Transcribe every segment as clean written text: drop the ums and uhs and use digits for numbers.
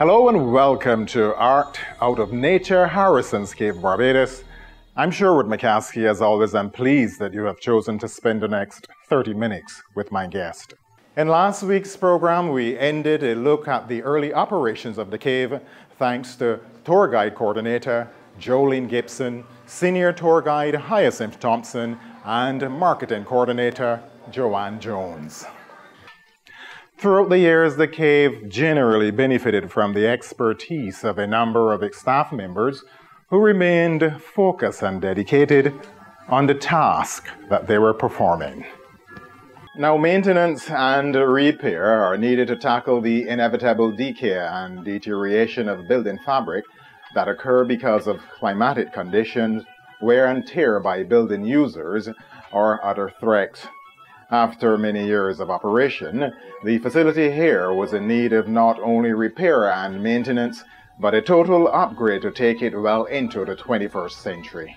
Hello and welcome to Art Out of Nature, Harrison's Cave, Barbados. I'm Sherwood McCaskey. As always, I'm pleased that you have chosen to spend the next 30 minutes with my guest. In last week's program, we ended a look at the early operations of the cave thanks to tour guide coordinator Jolene Gibson, senior tour guide Hyacinth Thompson, and marketing coordinator Joanne Jones. Throughout the years, the cave generally benefited from the expertise of a number of its staff members who remained focused and dedicated on the task that they were performing. Now, maintenance and repair are needed to tackle the inevitable decay and deterioration of building fabric that occur because of climatic conditions, wear and tear by building users, or other threats. After many years of operation, the facility here was in need of not only repair and maintenance, but a total upgrade to take it well into the 21st century.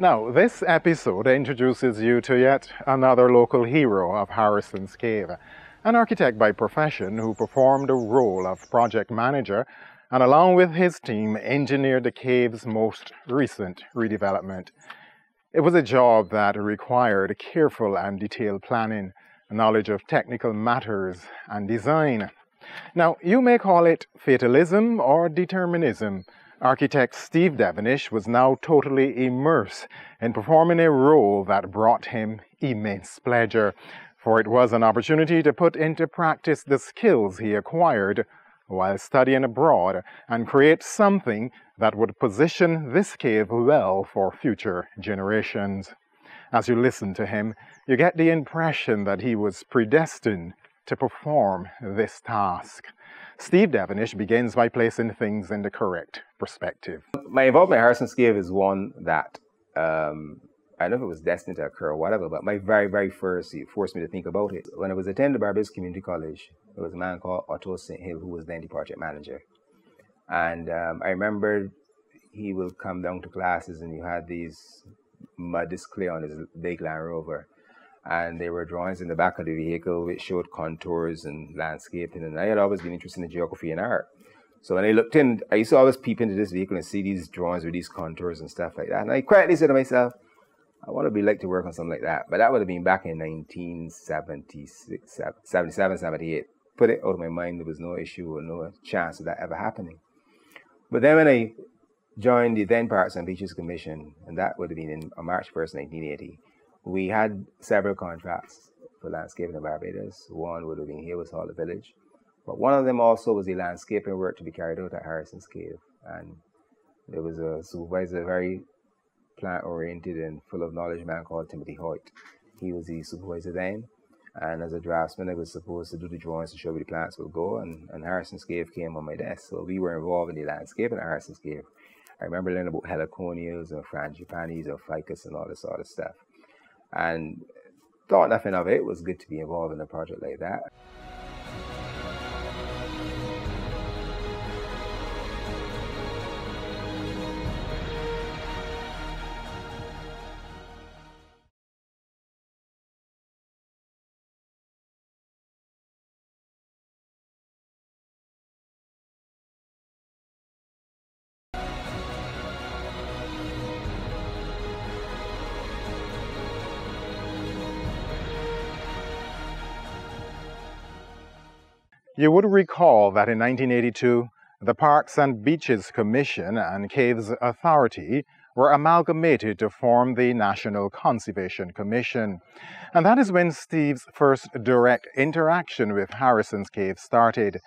Now, this episode introduces you to yet another local hero of Harrison's Cave, an architect by profession who performed the role of project manager and along with his team engineered the cave's most recent redevelopment. It was a job that required careful and detailed planning, knowledge of technical matters and design. Now, you may call it fatalism or determinism. Architect Steve Devenish was now totally immersed in performing a role that brought him immense pleasure, for it was an opportunity to put into practice the skills he acquired while studying abroad and create something that would position this cave well for future generations. As you listen to him, you get the impression that he was predestined to perform this task. Steve Devenish begins by placing things in the correct perspective. My involvement in Harrison's Cave is one that, I don't know if it was destined to occur or whatever, but my very first, it forced me to think about it. When I was attending Barbados Community College, there was a man called Otto St. Hill who was then the project manager. And I remember he would come down to classes and you had these mud display on his big Land Rover. And there were drawings in the back of the vehicle which showed contours and landscaping. And I had always been interested in geography and art. So when I looked in, I used to always peep into this vehicle and see these drawings with these contours and stuff like that. And I quietly said to myself, I want to be like to work on something like that. But that would have been back in 1976, 77, 78. Put it out of my mind, there was no issue or no chance of that ever happening. But then when I joined the then Parks and Beaches Commission, and that would have been in March 1st, 1980, we had several contracts for landscaping in Barbados. One would have been here was Hall Village. But one of them also was the landscaping work to be carried out at Harrison's Cave. And there was a supervisor, very plant-oriented and full of knowledge man called Timothy Hoyt. He was the supervisor then. And as a draftsman, I was supposed to do the drawings to show where the plants would go. And Harrison's Cave came on my desk. So we were involved in the landscaping at Harrison's Cave. I remember learning about heliconias and frangipanis or ficus and all this sort of stuff. And thought nothing of it. It was good to be involved in a project like that. You would recall that in 1982, the Parks and Beaches Commission and Caves Authority were amalgamated to form the National Conservation Commission. And that is when Steve's first direct interaction with Harrison's Cave started.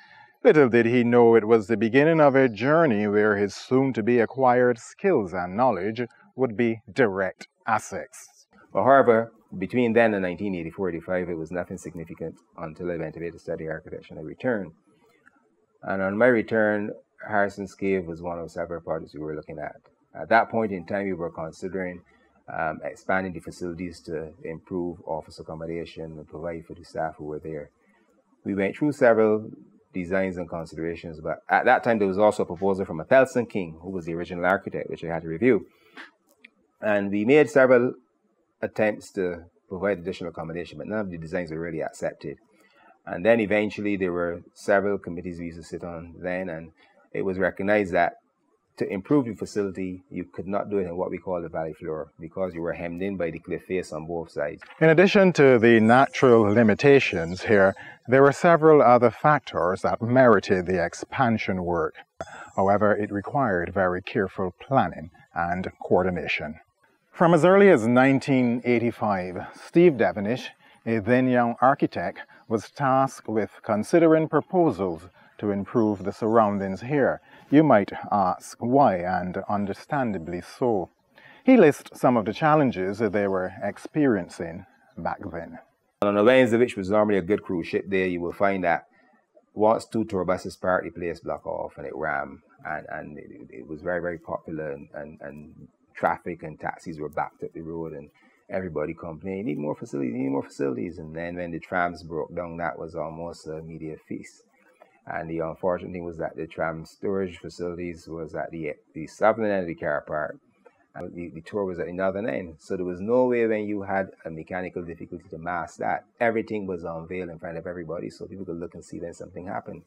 Little did he know it was the beginning of a journey where his soon-to-be acquired skills and knowledge would be direct assets. Well, however, between then and 1984-85, it was nothing significant until I went away to study architecture and I returned. And on my return, Harrison's Cave was one of several projects we were looking at. At that point in time, we were considering expanding the facilities to improve office accommodation and provide for the staff who were there. We went through several designs and considerations, but at that time there was also a proposal from Thelson King, who was the original architect, which I had to review. And we made several attempts to provide additional accommodation, but none of the designs were really accepted. And then eventually there were several committees we used to sit on then, and it was recognized that to improve the facility, you could not do it in what we call the valley floor because you were hemmed in by the cliff face on both sides. In addition to the natural limitations here, there were several other factors that merited the expansion work. However, it required very careful planning and coordination. From as early as 1985, Steve Devenish, a then young architect, was tasked with considering proposals to improve the surroundings here. You might ask why, and understandably so. He lists some of the challenges that they were experiencing back then. On the Wednesday, which was normally a good cruise ship day, you will find that once 2 tour buses parked, the place blocked off and it rammed, and it was very, very popular, and traffic and taxis were backed up the road, and everybody complained, need more facilities. And then when the trams broke down, that was almost an immediate feast. And the unfortunate thing was that the tram storage facilities was at the southern end of the car park, and the tour was at the northern end. So there was no way when you had a mechanical difficulty to mask that. Everything was unveiled in front of everybody so people could look and see when something happened.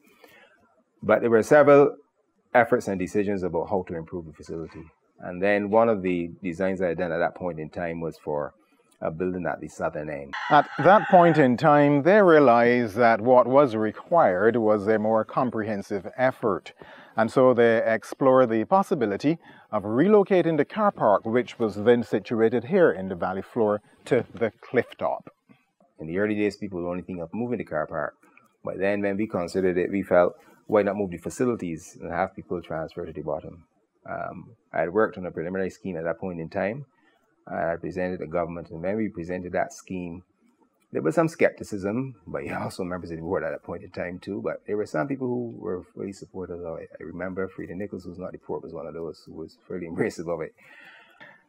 But there were several efforts and decisions about how to improve the facility. And then one of the designs I had done at that point in time was for a building at the southern end. At that point in time, they realized that what was required was a more comprehensive effort. And so they explored the possibility of relocating the car park, which was then situated here in the valley floor, to the cliff top. In the early days, people were only thinking of moving the car park. But then when we considered it, we felt, why not move the facilities and have people transfer to the bottom? I had worked on a preliminary scheme at that point in time. I presented the government, and when we presented that scheme, there was some skepticism, but also members of the board at that point in time too. But there were some people who were fully supportive of it. I remember Frida Nichols, who's not the port, was one of those who was fairly embracive of it.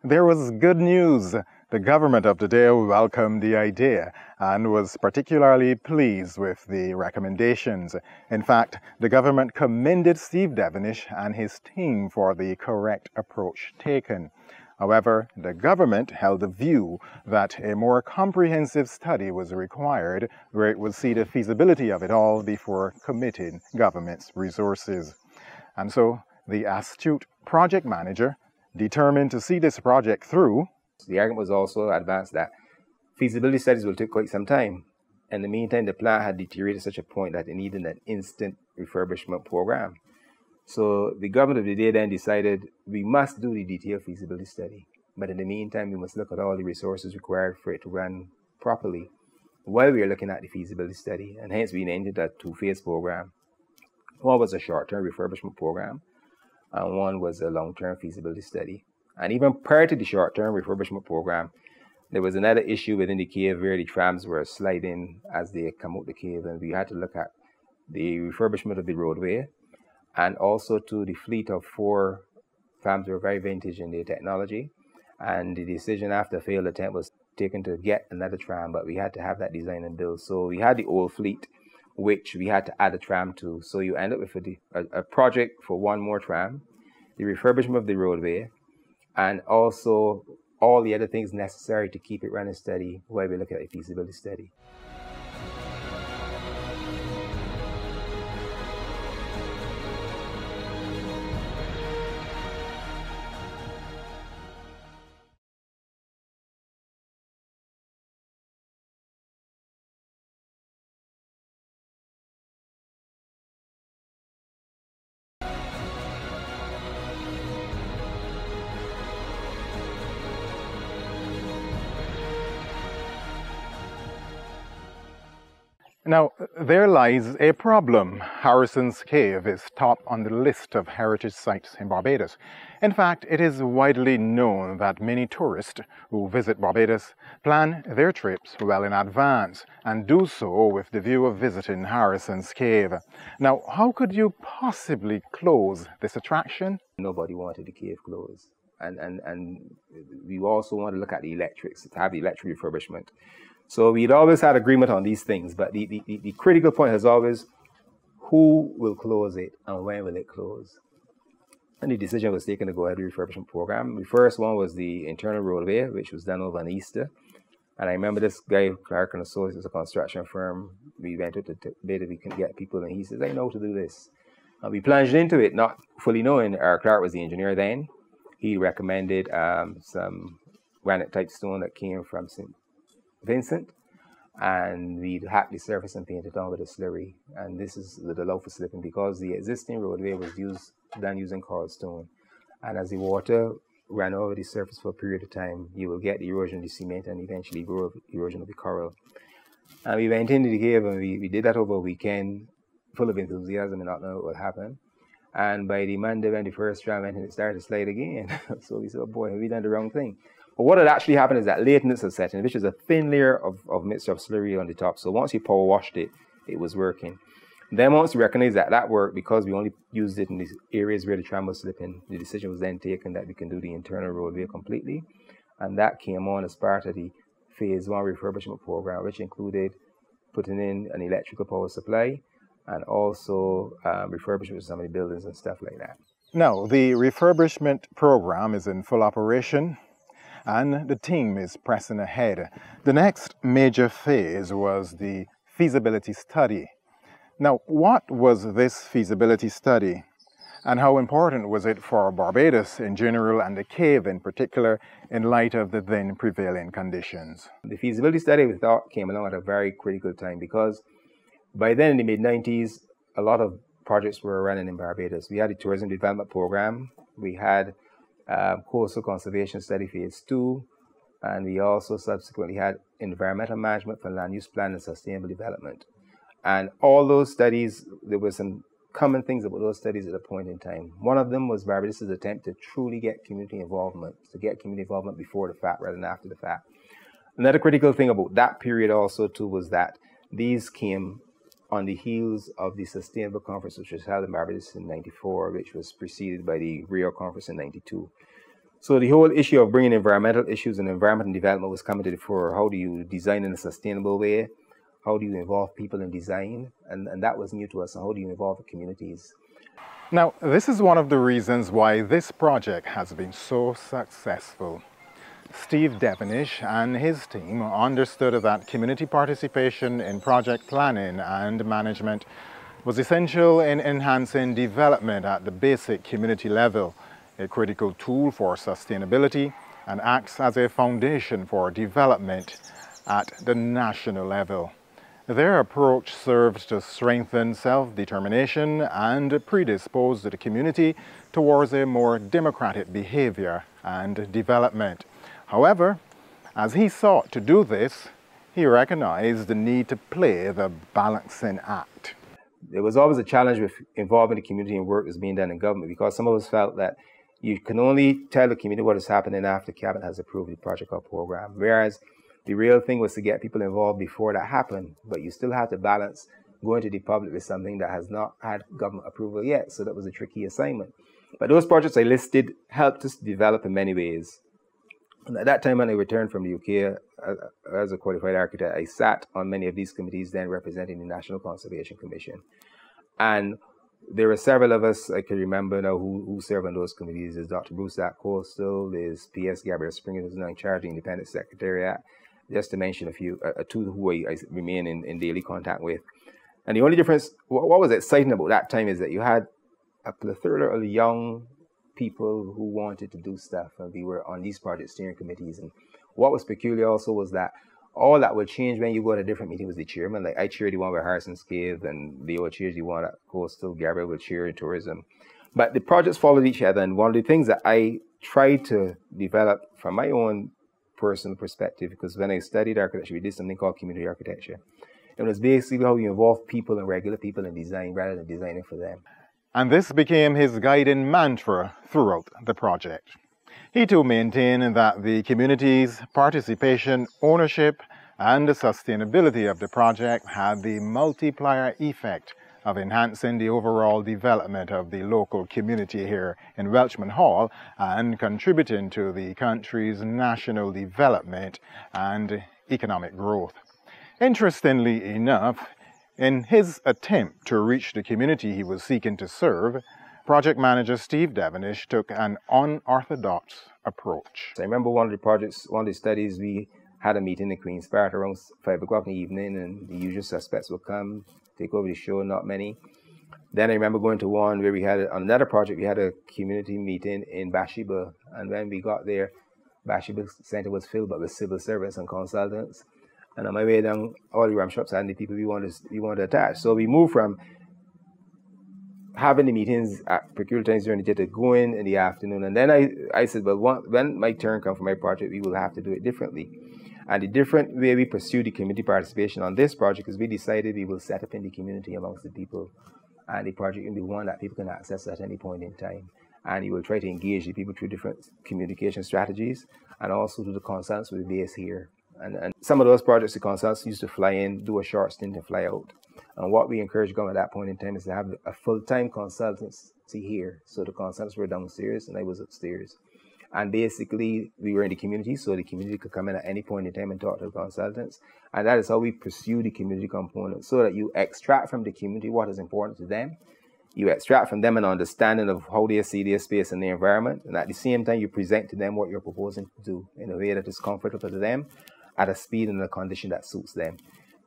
There was good news. The government of the day welcomed the idea and was particularly pleased with the recommendations. In fact, the government commended Steve Devenish and his team for the correct approach taken. However, the government held the view that a more comprehensive study was required, where it would see the feasibility of it all before committing government's resources. And so the astute project manager, determined to see this project through. The argument was also advanced that feasibility studies will take quite some time. In the meantime, the plant had deteriorated to such a point that it needed an instant refurbishment program. So the government of the day then decided we must do the detailed feasibility study. But in the meantime, we must look at all the resources required for it to run properly while we are looking at the feasibility study. And hence we named it a two-phase program. One was a short-term refurbishment program, and one was a long-term feasibility study. And even prior to the short-term refurbishment program, there was another issue within the cave where the trams were sliding as they come out the cave, and we had to look at the refurbishment of the roadway, and also to the fleet of 4 trams were very vintage in their technology. And the decision after a failed attempt was taken to get another tram, but we had to have that design and build. So we had the old fleet, which we had to add a tram to. So you end up with a project for 1 more tram, the refurbishment of the roadway, and also all the other things necessary to keep it running steady while we look at a feasibility study. Now, there lies a problem. Harrison's Cave is top on the list of heritage sites in Barbados. In fact, it is widely known that many tourists who visit Barbados plan their trips well in advance and do so with the view of visiting Harrison's Cave. Now, how could you possibly close this attraction? Nobody wanted the cave closed. and we also want to look at the electrics, to have the electric refurbishment. So we'd always had agreement on these things, but the critical point is always who will close it and when will it close. And the decision was taken to go ahead with the refurbishment program. The first one was the internal roadway, which was done over on Easter. And I remember this guy, Clark and Associates, a construction firm, we went to the bid if we can get people, and he says, I know how to do this. And we plunged into it, not fully knowing. Clark was the engineer then. He recommended some granite type stone that came from St. Vincent, and we'd hacked the surface and painted it on with a slurry. And this is the allow for slipping because the existing roadway was done using coral stone. And as the water ran over the surface for a period of time, you will get the erosion of the cement and eventually erosion of the coral. And we went into the cave and we did that over a weekend, full of enthusiasm and not knowing what would happen. And by the Monday when the first tram went in, it started to slide again. So we said, oh boy, have we done the wrong thing? But what had actually happened is that lateness had set in, which is a thin layer of mixture of slurry on the top. So once you power washed it, it was working. Then once we recognized that that worked, because we only used it in these areas where the tram was slipping, the decision was then taken that we can do the internal roadway completely. And that came on as part of the phase 1 refurbishment program, which included putting in an electrical power supply and also refurbishment of some of the buildings and stuff like that. Now, the refurbishment program is in full operation and the team is pressing ahead. The next major phase was the feasibility study. Now, what was this feasibility study and how important was it for Barbados in general and the cave in particular in light of the then prevailing conditions? The feasibility study, we thought, came along at a very critical time because by then in the mid-90s, a lot of projects were running in Barbados. We had the tourism development program, we had coastal conservation study phase 2, and we also subsequently had environmental management for land use plan and sustainable development. And all those studies, there were some common things about those studies at a point in time. One of them was Barbados' attempt to truly get community involvement, before the fact rather than after the fact. Another critical thing about that period also too was that these came on the heels of the Sustainable Conference, which was held in Barbados in '94, which was preceded by the Rio Conference in '92. So the whole issue of bringing environmental issues and environmental development was coming to the fore. How do you design in a sustainable way? How do you involve people in design? And that was new to us. And how do you involve the communities? Now, this is one of the reasons why this project has been so successful. Steve Devenish and his team understood that community participation in project planning and management was essential in enhancing development at the basic community level, a critical tool for sustainability, and acts as a foundation for development at the national level. Their approach served to strengthen self-determination and predispose the community towards a more democratic behavior and development. However, as he sought to do this, he recognized the need to play the balancing act. There was always a challenge with involving the community in work that's being done in government because some of us felt that you can only tell the community what is happening after Cabinet has approved the project or program, whereas the real thing was to get people involved before that happened, but you still have to balance going to the public with something that has not had government approval yet, so that was a tricky assignment. But those projects I listed helped us develop in many ways. And at that time when I returned from the UK as a qualified architect, I sat on many of these committees then representing the National Conservation Commission. And there were several of us I can remember now who served on those committees. There's Dr. Bruce at Coastal, there's P.S. Gabriel Springer, who's now in charge of the Independent Secretariat, just to mention two who I remain in daily contact with. And the only difference, what was exciting about that time is that you had a plethora of young people who wanted to do stuff, and we were on these project steering committees. And what was peculiar also was that all that would change when you go to a different meeting with the chairman. Like I chaired the one with Harrison's Cave, and Leo chairs the one at Coastal, Gabriel would chair in tourism. But the projects followed each other, and one of the things that I tried to develop from my own personal perspective, because when I studied architecture, we did something called community architecture. It was basically how you involve people and regular people in design rather than designing for them. And this became his guiding mantra throughout the project. He too maintained that the community's participation, ownership, and the sustainability of the project had the multiplier effect of enhancing the overall development of the local community here in Welshman Hall and contributing to the country's national development and economic growth. Interestingly enough, in his attempt to reach the community he was seeking to serve, project manager Steve Devenish took an unorthodox approach. I remember one of the studies, we had a meeting in Queen's Park around 5 o'clock in the evening, and the usual suspects would come, take over the show, not many. Then I remember going to one where we had, on another project, we had a community meeting in Bathsheba, and when we got there, Bathsheba Center was filled but with civil servants and consultants. And on my way down, all the ram shops and the people we wanted to attach. So we moved from having the meetings at peculiar times during the day to going in the afternoon. And then I said, well, when my turn comes for my project, we will have to do it differently. And the different way we pursue the community participation on this project is we decided we will set up in the community amongst the people. And the project will be one that people can access at any point in time. And you will try to engage the people through different communication strategies and also through the consultants with base here. And some of those projects, the consultants used to fly in, do a short stint and fly out. And what we encouraged government at that point in time is to have a full-time consultancy here. So the consultants were downstairs and I was upstairs. And basically, we were in the community, so the community could come in at any point in time and talk to the consultants. And that is how we pursue the community component, so that you extract from the community what is important to them. You extract from them an understanding of how they see their space and their environment. And at the same time, you present to them what you're proposing to do in a way that is comfortable to them, at a speed and a condition that suits them.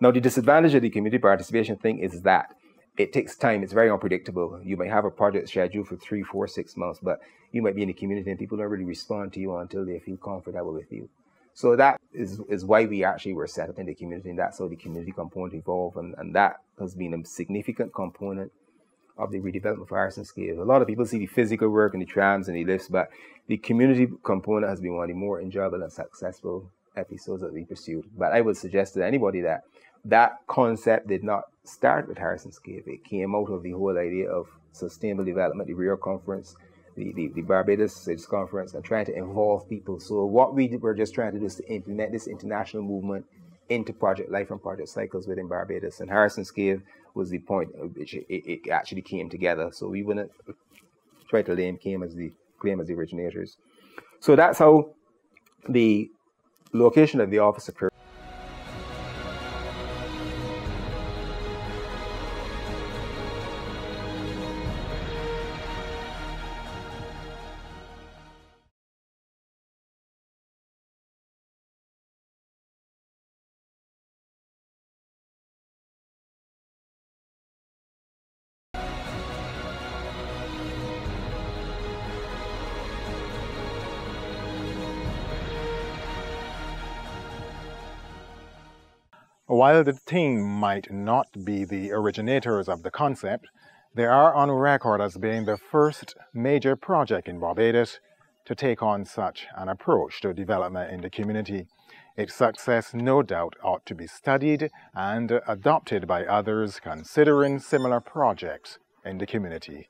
Now, the disadvantage of the community participation thing is that it takes time. It's very unpredictable. You might have a project scheduled for 3, 4, 6 months, but you might be in the community and people don't really respond to you until they feel comfortable with you. So that is why we actually were set up in the community, and that's how the community component evolved, and that has been a significant component of the redevelopment of Harrison's Cave. A lot of people see the physical work and the trams and the lifts, but the community component has been one of the more enjoyable and successful episodes that we pursued. But I would suggest to anybody that that concept did not start with Harrison's Cave. It came out of the whole idea of sustainable development, the Rio Conference, the Barbados Cities Conference, and trying to involve people. So what we were just trying to do is to implement this international movement into project life and project cycles within Barbados. And Harrison's Cave was the point at which it actually came together. So we wouldn't try to lay claim as the originators. So that's how the location of the office occurred. While the team might not be the originators of the concept, they are on record as being the first major project in Barbados to take on such an approach to development in the community. Its success, no doubt, ought to be studied and adopted by others considering similar projects in the community.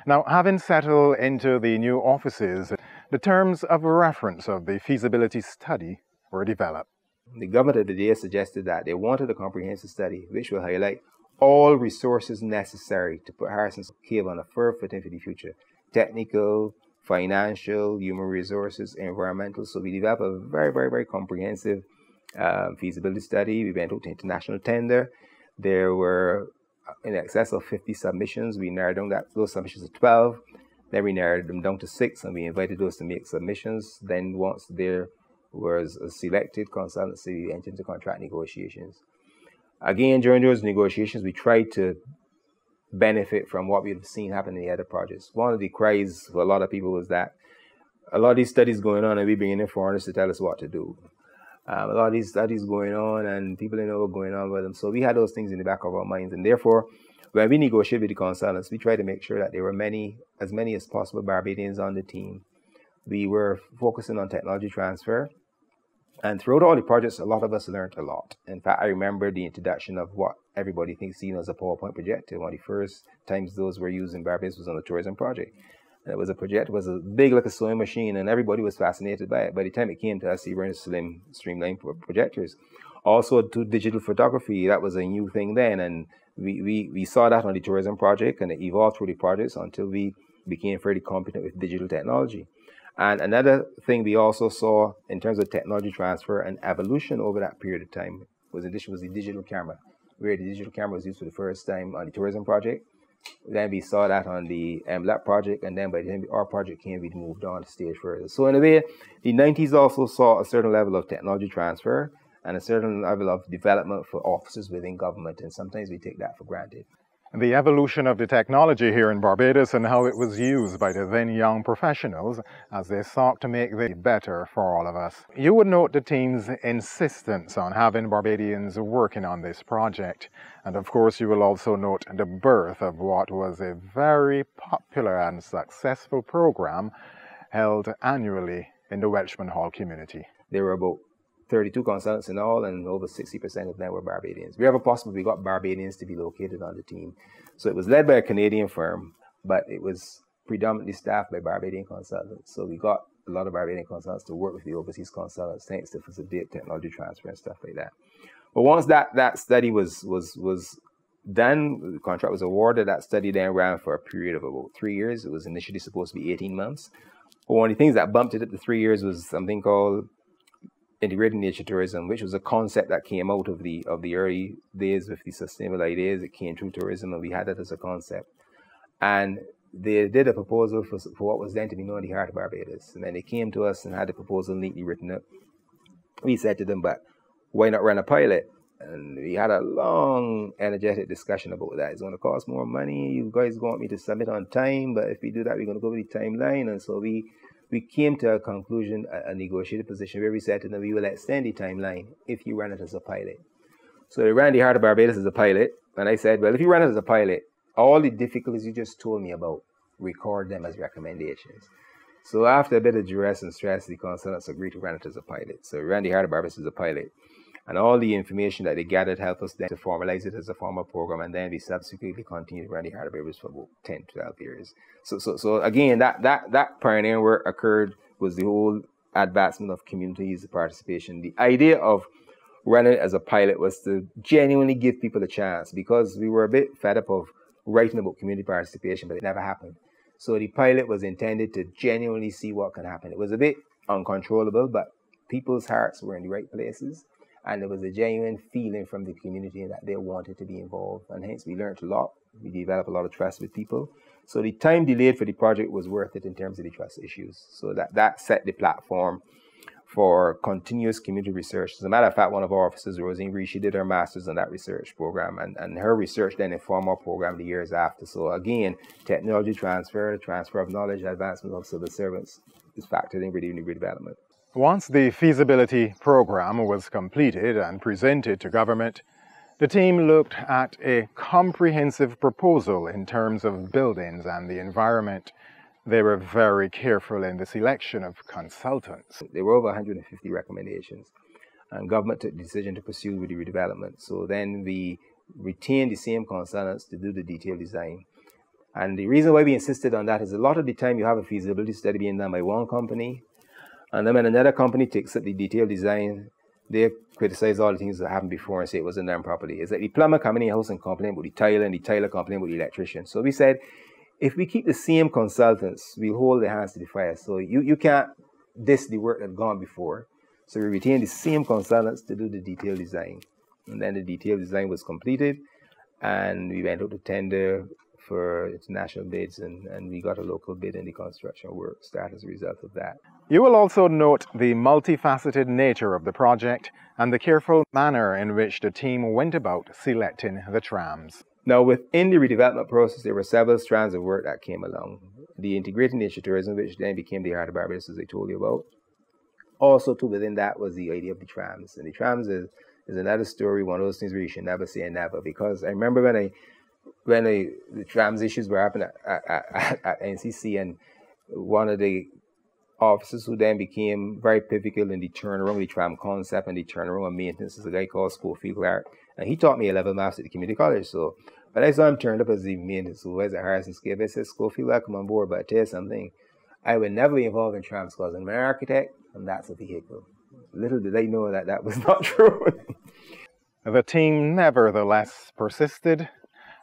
Now, having settled into the new offices, the terms of reference of the feasibility study were developed. The government of the day suggested that they wanted a comprehensive study which will highlight all resources necessary to put Harrison's Cave on a firm footing for the future. Technical, financial, human resources, environmental. So we developed a very, very, very comprehensive feasibility study. We went out to international tender. There were in excess of 50 submissions. We narrowed down those submissions to 12. Then we narrowed them down to 6, and we invited those to make submissions. Then once there was a selected consultancy, we entered into contract negotiations. Again, during those negotiations, we tried to benefit from what we've seen happen in the other projects. One of the cries for a lot of people was that a lot of these studies going on and we bringing in foreigners to tell us what to do. A lot of these studies going on and people didn't know what's going on with them. So we had those things in the back of our minds. And therefore, when we negotiated with the consultants, we tried to make sure that there were as many as possible Barbadians on the team. We were focusing on technology transfer. And throughout all the projects, a lot of us learned a lot. In fact, I remember the introduction of what everybody thinks seen as a PowerPoint projector. One of the first times those were used in Barbados was on a tourism project. And it was a project, it was a big like a sewing machine, and everybody was fascinated by it. By the time it came to us, we were in slim, streamlined projectors. Also, to digital photography, that was a new thing then, and we saw that on the tourism project, and it evolved through the projects until we became fairly competent with digital technology. And another thing we also saw in terms of technology transfer and evolution over that period of time was the digital camera, where the digital camera was used for the first time on the tourism project. Then we saw that on the MLAP project, and then by the time our project came, we moved on to stage further. So in a way, the 90s also saw a certain level of technology transfer and a certain level of development for officers within government, and sometimes we take that for granted. The evolution of the technology here in Barbados and how it was used by the then young professionals as they sought to make it better for all of us. You would note the team's insistence on having Barbadians working on this project. And of course, you will also note the birth of what was a very popular and successful program held annually in the Welshman Hall community. There were about 32 consultants in all, and over 60% of them were Barbadians. Wherever possible, we got Barbadians to be located on the team. So it was led by a Canadian firm, but it was predominantly staffed by Barbadian consultants. So we got a lot of Barbadian consultants to work with the overseas consultants, thanks to facilitate technology transfer and stuff like that. But once that study was done, the contract was awarded. That study then ran for a period of about 3 years. It was initially supposed to be 18 months. But one of the things that bumped it up to 3 years was something called integrated nature tourism, which was a concept that came out of the early days with the sustainable ideas. It came through tourism, and we had that as a concept. And they did a proposal for what was then to be known as the Heart of Barbados. And then they came to us and had the proposal neatly written up. We said to them, but why not run a pilot? And we had a long, energetic discussion about that. It's going to cost more money. You guys want me to submit on time, but if we do that, we're going to go with the timeline. And so we came to a conclusion, a negotiated position where we said to them, we will extend the timeline if you run it as a pilot. So they ran the Heart of Barbados as a pilot. And I said, well, if you run it as a pilot, all the difficulties you just told me about, record them as recommendations. So after a bit of duress and stress, the consultants agreed to run it as a pilot. So we ran the Heart of Barbados as a pilot. And all the information that they gathered helped us then to formalize it as a formal program. And then we subsequently continued to run the Heart of Barbados for about 10, 12 years. So again, that pioneering work occurred was the whole advancement of communities participation. The idea of running it as a pilot was to genuinely give people a chance, because we were a bit fed up of writing about community participation, but it never happened. So the pilot was intended to genuinely see what can happen. It was a bit uncontrollable, but people's hearts were in the right places. And there was a genuine feeling from the community that they wanted to be involved. And hence we learned a lot. We developed a lot of trust with people. So the time delayed for the project was worth it in terms of the trust issues. So that set the platform for continuous community research. As a matter of fact, one of our officers, Rosine Reed, she did her master's on that research program. And her research then informed our program the years after. So again, technology transfer, transfer of knowledge, advancement of civil servants is factored in within the redevelopment. Once the feasibility program was completed and presented to government, the team looked at a comprehensive proposal in terms of buildings and the environment. They were very careful in the selection of consultants. There were over 150 recommendations, and government took the decision to pursue with the redevelopment. So then we retained the same consultants to do the detailed design. And the reason why we insisted on that is a lot of the time you have a feasibility study being done by one company, and then when another company takes up the detailed design, they criticize all the things that happened before and say it wasn't done properly. It's like the plumber coming in your house and complain about the tile, and the tiler complain about the electrician. So we said, if we keep the same consultants, we'll hold their hands to the fire. So you can't diss the work that's gone before. So we retained the same consultants to do the detailed design. And then the detailed design was completed, and we went out to tender for international bids, and we got a local bid, and the construction work started as a result of that. You will also note the multifaceted nature of the project and the careful manner in which the team went about selecting the trams. Now, within the redevelopment process, there were several strands of work that came along. The integrated nature tourism, which then became the Heart of Barbados, as I told you about. Also, too, within that was the idea of the trams. And the trams is another story, one of those things where you should never say never, because I remember when the trams issues were happening at NCC, and one of the officers who then became very pivotal in the turnaround, the tram concept and the turnaround and maintenance is a guy called Schofield Clark. And he taught me A-level maths at the community college. So But I saw him turned up as the main supervisor at Harrison's Cave. I said, Schofield, welcome on board, but I tell you something. I would never be involved in trams because I'm an architect and that's a vehicle. Little did I know that that was not true. The team nevertheless persisted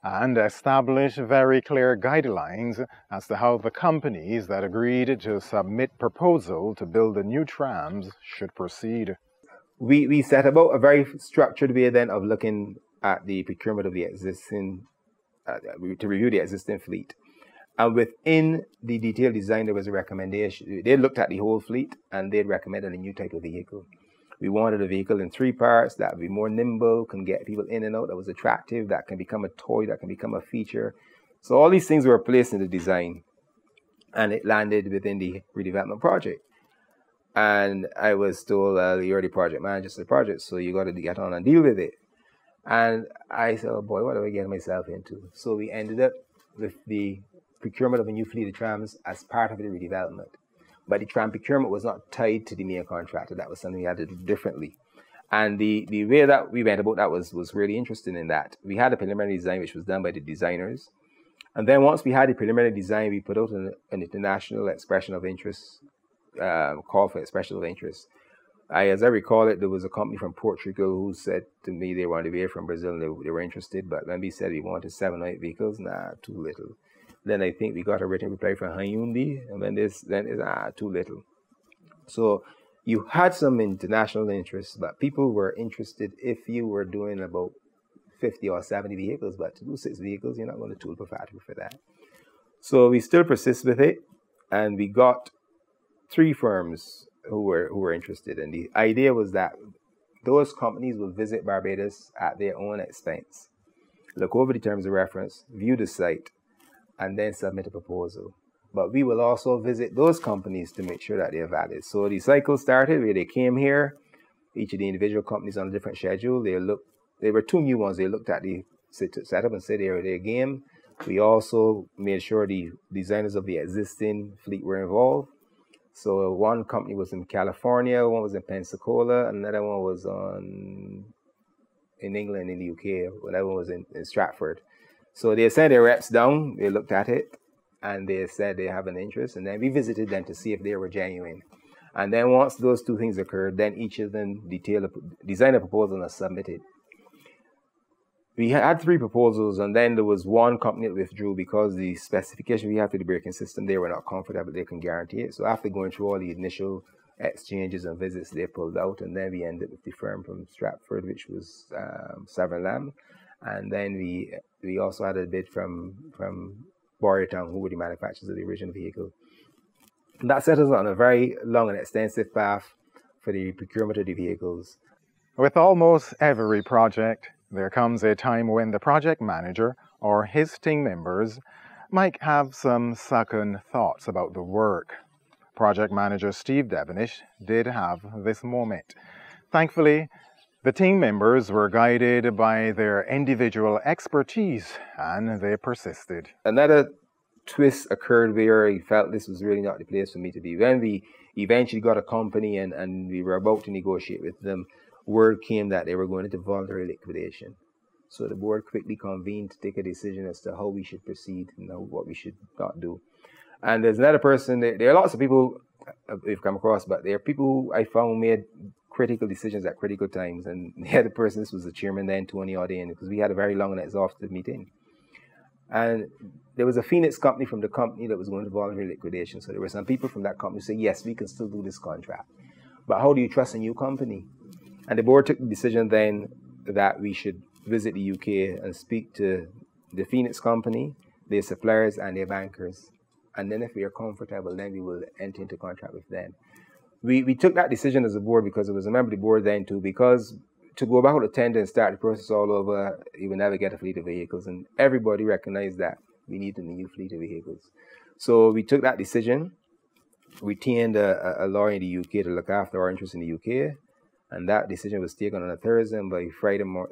and established very clear guidelines as to how the companies that agreed to submit proposal to build the new trams should proceed. We set about a very structured way then of looking at the procurement of the existing, to review the existing fleet. And within the detailed design, there was a recommendation. They looked at the whole fleet and they'd recommended a new type of vehicle. We wanted a vehicle in 3 parts that would be more nimble, can get people in and out, that was attractive, that can become a toy, that can become a feature. So all these things were placed in the design and it landed within the redevelopment project. And I was told, you're the project manager of the project, so you got to get on and deal with it. And I said, oh boy, what do I get myself into? So we ended up with the procurement of a new fleet of trams as part of the redevelopment. But the tram procurement was not tied to the main contractor. That was something we had to do differently. And the way that we went about that was really interesting in that we had a preliminary design which was done by the designers. And then once we had the preliminary design, we put out an international expression of interest, call for expression of interest. As I recall it, there was a company from Portugal who said to me they wanted to be from Brazil and they were interested. But when we said we wanted 7 or 8 vehicles, nah, too little. Then I think we got a written reply from Hyundai, and then it's too little. So you had some international interest, but people were interested if you were doing about 50 or 70 vehicles, but to do 6 vehicles, you're not going to tool per factory for that. So we still persist with it, and we got 3 firms who were interested. And the idea was that those companies will visit Barbados at their own expense, look over the terms of reference, view the site, and then submit a proposal. But we will also visit those companies to make sure that they're valid. So the cycle started where they came here, each of the individual companies on a different schedule. There were 2 new ones. They looked at the setup and said they were their game. We also made sure the designers of the existing fleet were involved. So one company was in California, one was in Pensacola, another one was in England, in the UK, another one was in Stratford. So they sent their reps down, they looked at it, and they said they have an interest, and then we visited them to see if they were genuine. And then once those 2 things occurred, then each of them designed a proposal and submitted. We had 3 proposals, and then there was one company that withdrew because the specification we have to the braking system, they were not comfortable, they couldn't guarantee it. So after going through all the initial exchanges and visits, they pulled out, and then we ended with the firm from Stratford, which was Savin Lamb. And then we also had a bid from Boyertown, who were the manufacturers of the original vehicle. And that set us on a very long and extensive path for the procurement of the vehicles. With almost every project, there comes a time when the project manager or his team members might have some second thoughts about the work. Project manager Steve Devenish did have this moment. Thankfully, the team members were guided by their individual expertise and they persisted. Another twist occurred where I felt this was really not the place for me to be. When we eventually got a company and we were about to negotiate with them, word came that they were going into voluntary liquidation. So the board quickly convened to take a decision as to how we should proceed and what we should not do. And there's another person, there are lots of people we've come across, but there are people who I found made critical decisions at critical times. And the other person, this was the chairman then, Tony Auden, because we had a very long and exhaustive meeting. And there was a Phoenix company from the company that was going to voluntary liquidation. So there were some people from that company who said, yes, we can still do this contract. But how do you trust a new company? And the board took the decision then that we should visit the UK and speak to the Phoenix company, their suppliers and their bankers. And then if we are comfortable, then we will enter into contract with them. We took that decision as a board because it was a member of the board then too, because to go back with a tender and start the process all over, you will never get a fleet of vehicles. And everybody recognized that we need a new fleet of vehicles. So we took that decision. We retained a lawyer in the UK to look after our interests in the UK. And that decision was taken on a Thursday, and by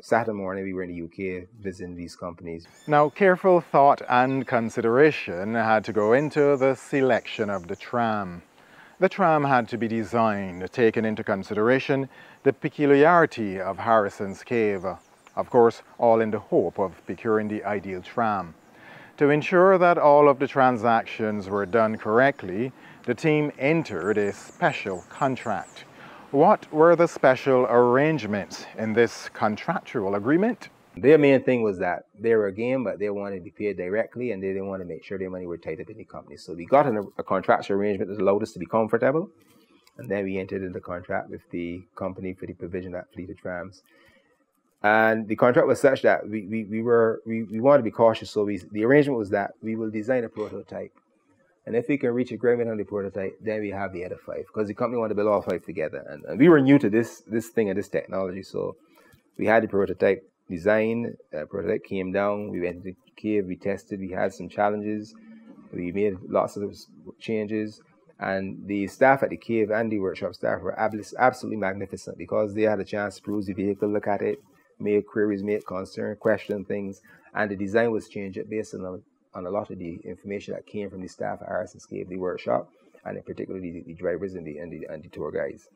Saturday morning, we were in the UK visiting these companies. Now, careful thought and consideration had to go into the selection of the tram. The tram had to be designed, taking into consideration the peculiarity of Harrison's Cave, a Of course, all in the hope of procuring the ideal tram. To ensure that all of the transactions were done correctly, the team entered a special contract. What were the special arrangements in this contractual agreement? Their main thing was that they were a game, but they wanted to be paid directly, and they didn't want to make sure their money were tied up in the company. So we got a contractual arrangement that allowed us to be comfortable, and then we entered into contract with the company for the provision of that fleet of trams. And the contract was such that we wanted to be cautious. So the arrangement was that we will design a prototype, and if we can reach agreement on the prototype, then we have the other 5, because the company wanted to build all 5 together. And we were new to this thing and this technology, so we had the prototype design. Prototype came down. We went to Kiev. We tested. We had some challenges. We made lots of changes. And the staff at the Kiev and the workshop staff were absolutely magnificent, because they had a chance to peruse the vehicle, look at it, make queries, make concern, question things. And the design was changed based on a lot of the information that came from the staff at Harrison's Cave, the workshop, and in particular the drivers and the tour guides.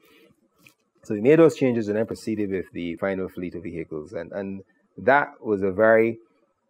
So we made those changes and then proceeded with the final fleet of vehicles. And that was a very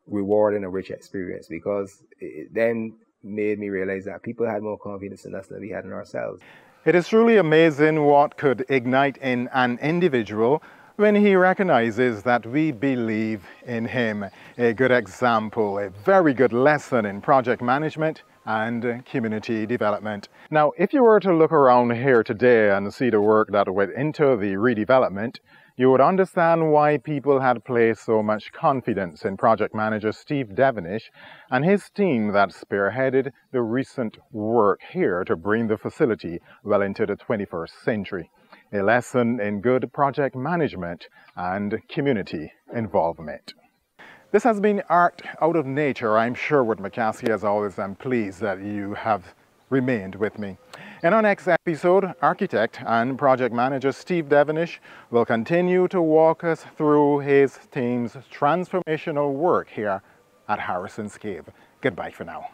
rewarding and rich experience, because it then made me realize that people had more confidence in us than we had in ourselves. It is truly amazing what could ignite in an individual when he recognizes that we believe in him. A good example, a very good lesson in project management and community development. Now, if you were to look around here today and see the work that went into the redevelopment, you would understand why people had placed so much confidence in project manager Steve Devenish and his team that spearheaded the recent work here to bring the facility well into the 21st century. A lesson in good project management and community involvement. This has been Art Out of Nature. I'm Sherwood McCaskey. As always, I'm pleased that you have remained with me. In our next episode, architect and project manager Steve Devenish will continue to walk us through his team's transformational work here at Harrison's Cave. Goodbye for now.